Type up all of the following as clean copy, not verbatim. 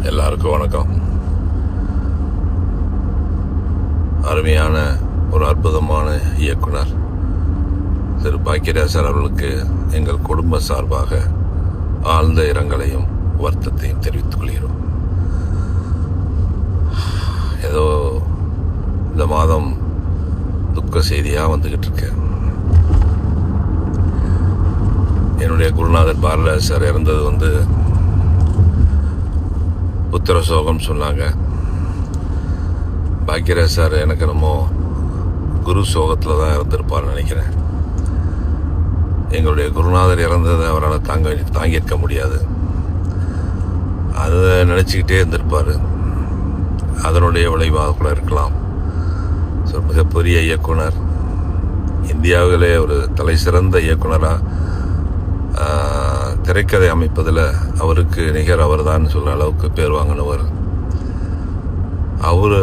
எல்லாருக்கும் வணக்கம். அருமையான ஒரு அற்புதமான இயக்குனர் திரு பாக்கியராஜ் சார் அவர்களுக்கு எங்கள் குடும்ப சார்பாக ஆழ்ந்த இரங்கலையும் வருத்தத்தையும் தெரிவித்துக் கொள்கிறோம். ஏதோ இந்த மாதம் துக்க செய்தியாக வந்துக்கிட்டு இருக்கேன். என்னுடைய குருநாதர் பாரதிராஜ் சார் இறந்தது புத்திர சோகம் சொன்னாங்க. பாக்கியராஜ் சார் எனக்கு என்னமோ குரு சோகத்தில் தான் இறந்திருப்பார்னு நினைக்கிறேன். எங்களுடைய குருநாதர் இறந்ததை அவரால் தாங்கியிருக்க முடியாது. அதை நினச்சிக்கிட்டே இருந்திருப்பார். அதனுடைய விளைவாக கூட இருக்கலாம். ஸோ மிகப்பெரிய இயக்குனர், இந்தியாவிலே ஒரு தலை சிறந்த இயக்குனராக திரைக்கதை அமைப்பதில் அவருக்கு நிகர் அவர் தான் சொல்கிற அளவுக்கு பேர் வாங்கினவர். அவர்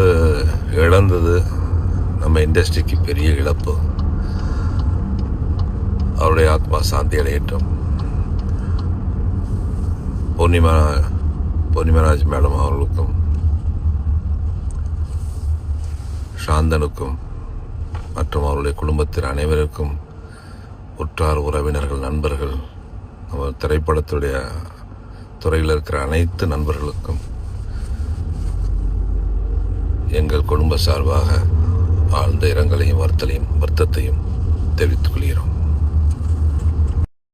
இழந்தது நம்ம இண்டஸ்ட்ரிக்கு பெரிய இழப்பு. அவருடைய ஆத்மா சாந்தி அடையட்டும். பூர்ணிமராஜ் மேடம் அவர்களுக்கும் சாந்தனுக்கும் மற்றும் அவருடைய குடும்பத்தின் அனைவருக்கும், உற்றார் உறவினர்கள், நண்பர்கள், நம்ம திரைப்படத்துடைய துறையில் இருக்கிற அனைத்து நண்பர்களுக்கும் எங்கள் குடும்ப சார்பாக ஆழ்ந்த இரங்கலையும் வருத்தத்தையும் தெரிவித்துக் கொள்கிறோம்.